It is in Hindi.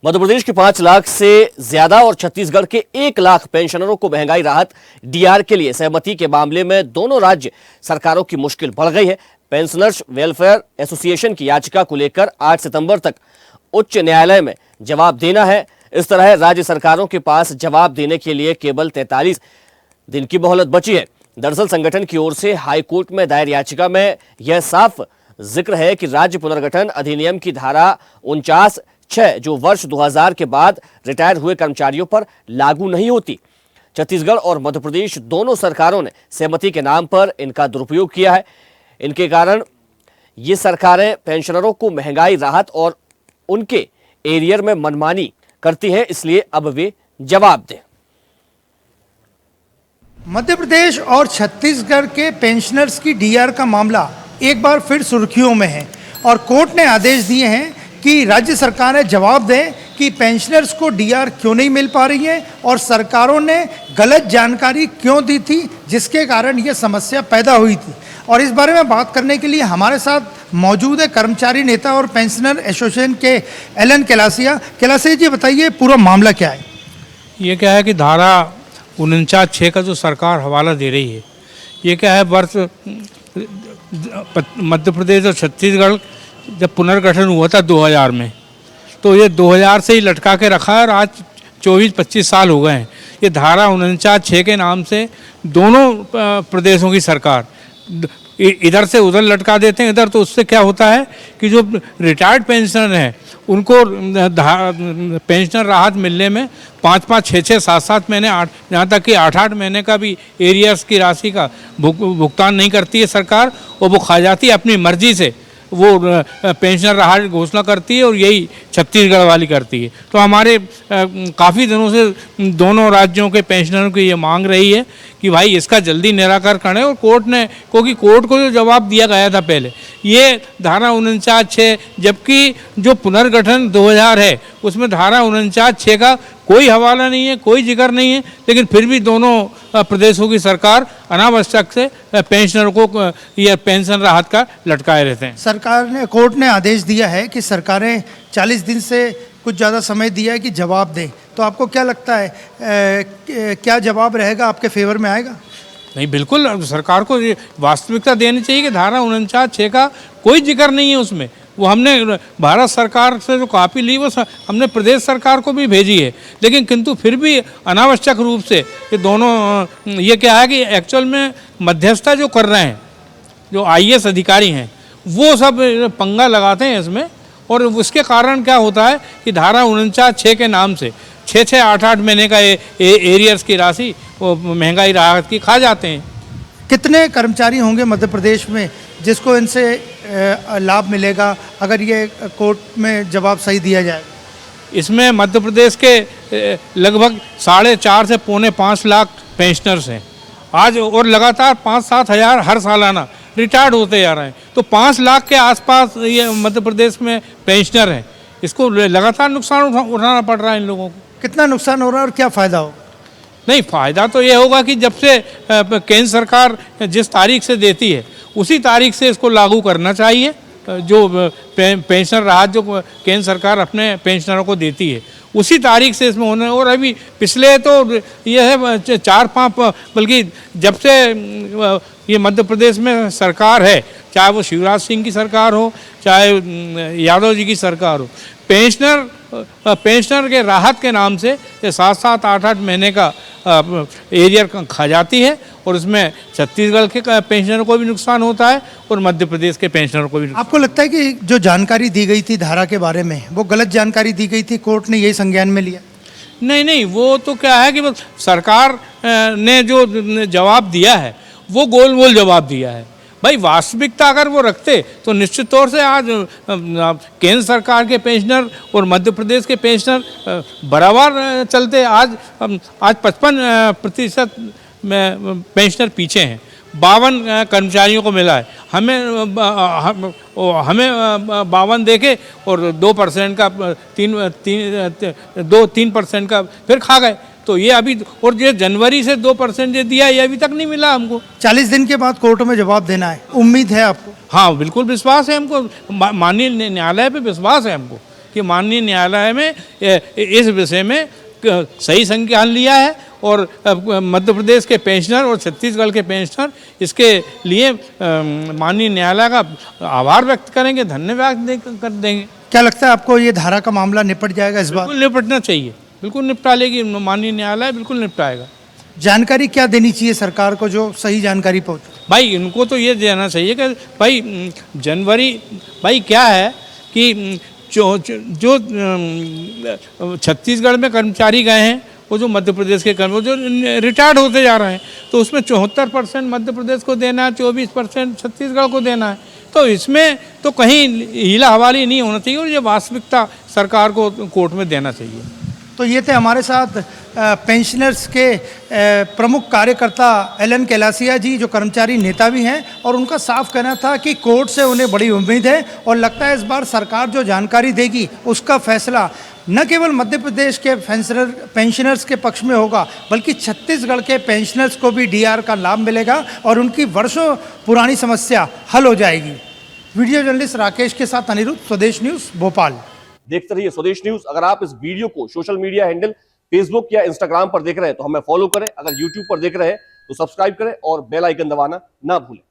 मध्य प्रदेश के 5 लाख से ज्यादा और छत्तीसगढ़ के 1 लाख पेंशनरों को महंगाई राहत डीआर के लिए सहमति के मामले में दोनों राज्य सरकारों की मुश्किल बढ़ गई है। पेंशनर्स वेलफेयर एसोसिएशन की याचिका को लेकर 8 सितंबर तक उच्च न्यायालय में जवाब देना है। इस तरह राज्य सरकारों के पास जवाब देने के लिए केवल 43 दिन की मोहलत बची है। दरअसल संगठन की ओर से हाई कोर्ट में दायर याचिका में यह साफ जिक्र है कि राज्य पुनर्गठन अधिनियम की धारा 49(6) जो वर्ष 2000 के बाद रिटायर हुए कर्मचारियों पर लागू नहीं होती। छत्तीसगढ़ और मध्य प्रदेश दोनों सरकारों ने सहमति के नाम पर इनका दुरुपयोग किया है। इनके कारण ये सरकारें पेंशनरों को महंगाई राहत और उनके एरियर में मनमानी करती हैं, इसलिए अब वे जवाब दें। मध्य प्रदेश और छत्तीसगढ़ के पेंशनर्स की डीआर का मामला एक बार फिर सुर्खियों में है और कोर्ट ने आदेश दिए हैं कि राज्य सरकारें जवाब दें कि पेंशनर्स को डीआर क्यों नहीं मिल पा रही है और सरकारों ने गलत जानकारी क्यों दी थी जिसके कारण ये समस्या पैदा हुई थी। और इस बारे में बात करने के लिए हमारे साथ मौजूद है कर्मचारी नेता और पेंशनर एसोसिएशन के एलन केलासिया। केलासिया जी, बताइए पूरा मामला क्या है? ये क्या है कि धारा 49(6) का जो सरकार हवाला दे रही है, ये क्या है, वर्ष मध्य प्रदेश और छत्तीसगढ़ जब पुनर्गठन हुआ था 2000 में, तो ये 2000 से ही लटका के रखा है और आज 24-25 साल हो गए हैं। ये धारा 49(6) के नाम से दोनों प्रदेशों की सरकार इधर से उधर लटका देते हैं। इधर तो उससे क्या होता है कि जो रिटायर्ड पेंशनर हैं उनको पेंशन राहत मिलने में 5-5, 6-6, 7-7 महीने, यहाँ तक कि 8-8 महीने का भी एरियर्स की राशि का भुगतान नहीं करती है सरकार, और वो खा जाती है अपनी मर्जी से। वो पेंशन राहत घोषणा करती है और यही छत्तीसगढ़ वाली करती है। तो हमारे काफ़ी दिनों से दोनों राज्यों के पेंशनरों की ये मांग रही है कि भाई इसका जल्दी निराकरण करें। और कोर्ट ने, क्योंकि कोर्ट को जो जवाब दिया गया था पहले, ये धारा 49(6), जबकि जो पुनर्गठन 2000 है उसमें धारा 49(6) का कोई हवाला नहीं है, कोई जिक्र नहीं है, लेकिन फिर भी दोनों प्रदेशों की सरकार अनावश्यक से पेंशनरों को यह पेंशन राहत का लटकाए रहते हैं। सरकार ने, कोर्ट ने आदेश दिया है कि सरकारें 40 दिन से कुछ ज़्यादा समय दिया है कि जवाब दें। तो आपको क्या लगता है, क्या जवाब रहेगा, आपके फेवर में आएगा? नहीं, बिल्कुल सरकार को वास्तविकता देनी चाहिए कि धारा 49(6) का कोई जिक्र नहीं है उसमें। वो हमने भारत सरकार से जो कॉपी ली वो हमने प्रदेश सरकार को भी भेजी है, लेकिन किंतु फिर भी अनावश्यक रूप से ये दोनों, ये क्या है कि एक्चुअल में मध्यस्थता जो कर रहे हैं, जो IAS अधिकारी हैं, वो सब पंगा लगाते हैं इसमें। और उसके कारण क्या होता है कि धारा 49(6) के नाम से 6-6, 8-8 महीने का एरियर्स की राशि वो महंगाई राहत की खा जाते हैं। कितने कर्मचारी होंगे मध्य प्रदेश में जिसको इनसे लाभ मिलेगा अगर ये कोर्ट में जवाब सही दिया जाए? इसमें मध्य प्रदेश के लगभग 4.5 से 4.25 लाख पेंशनर्स हैं आज, और लगातार 5-7 हज़ार हर सालाना रिटायर्ड होते जा रहे हैं। तो 5 लाख के आसपास ये मध्य प्रदेश में पेंशनर हैं। इसको लगातार नुकसान उठाना पड़ रहा है इन लोगों को। कितना नुकसान हो रहा है और क्या फ़ायदा होगा? नहीं, फ़ायदा तो ये होगा कि जब से केंद्र सरकार जिस तारीख से देती है उसी तारीख से इसको लागू करना चाहिए। जो पेंशन राहत जो केंद्र सरकार अपने पेंशनरों को देती है उसी तारीख से इसमें होना। और अभी पिछले तो ये है 4-5, बल्कि जब से ये मध्य प्रदेश में सरकार है, चाहे वो शिवराज सिंह की सरकार हो, चाहे यादव जी की सरकार हो, पेंशनर के राहत के नाम से ये 7-7, 8-8 महीने का एरियर खा जाती है। और इसमें छत्तीसगढ़ के पेंशनरों को भी नुकसान होता है और मध्य प्रदेश के पेंशनरों को भी। आपको लगता है कि जो जानकारी दी गई थी धारा के बारे में वो गलत जानकारी दी गई थी, कोर्ट ने यही संज्ञान में लिया? नहीं, वो तो क्या है कि सरकार ने जो जवाब दिया है वो गोल मोल जवाब दिया है। भाई वास्तविकता अगर वो रखते तो निश्चित तौर से आज केंद्र सरकार के पेंशनर और मध्य प्रदेश के पेंशनर बराबर चलते। आज 55% में पेंशनर पीछे हैं, 52 कर्मचारियों को मिला है, हमें 52 देके और 2% का 3% का फिर खा गए। तो ये अभी, और ये जनवरी से 2% ये दिया, ये अभी तक नहीं मिला हमको। 40 दिन के बाद कोर्ट में जवाब देना है, उम्मीद है आपको? हाँ, बिल्कुल विश्वास है हमको, माननीय न्यायालय पे विश्वास है हमको कि माननीय न्यायालय में इस विषय में सही संज्ञान लिया है और मध्य प्रदेश के पेंशनर और छत्तीसगढ़ के पेंशनर इसके लिए माननीय न्यायालय का आभार व्यक्त करेंगे, धन्यवाद कर देंगे। क्या लगता है आपको ये धारा का मामला निपट जाएगा इस बार? बिल्कुल निपटना चाहिए, बिल्कुल निपटा लेगी माननीय न्यायालय, बिल्कुल निपटाएगा। जानकारी क्या देनी चाहिए सरकार को जो सही जानकारी पहुंचे? भाई इनको तो ये देना चाहिए कि भाई जनवरी, भाई क्या है कि जो छत्तीसगढ़ में कर्मचारी गए हैं वो जो मध्य प्रदेश के कर्मचारी जो रिटायर्ड होते जा रहे हैं, तो उसमें 74% मध्य प्रदेश को देना है, 24% छत्तीसगढ़ को देना है। तो इसमें तो कहीं हीला हवाली नहीं होना चाहिए और ये वास्तविकता सरकार को कोर्ट में देना चाहिए। तो ये थे हमारे साथ पेंशनर्स के प्रमुख कार्यकर्ता एलन कैलासिया जी, जो कर्मचारी नेता भी हैं, और उनका साफ कहना था कि कोर्ट से उन्हें बड़ी उम्मीद है और लगता है इस बार सरकार जो जानकारी देगी उसका फैसला न केवल मध्य प्रदेश के पेंशनर्स के पक्ष में होगा, बल्कि छत्तीसगढ़ के पेंशनर्स को भी डीआर का लाभ मिलेगा और उनकी वर्षों पुरानी समस्या हल हो जाएगी। वीडियो जर्नलिस्ट राकेश के साथ अनिरुद्ध, स्वदेश न्यूज़, भोपाल। देखते रहिए स्वदेश न्यूज। अगर आप इस वीडियो को सोशल मीडिया हैंडल फेसबुक या इंस्टाग्राम पर देख रहे हैं तो हमें फॉलो करें, अगर यूट्यूब पर देख रहे हैं तो सब्सक्राइब करें और बेल आइकन दबाना ना भूलें।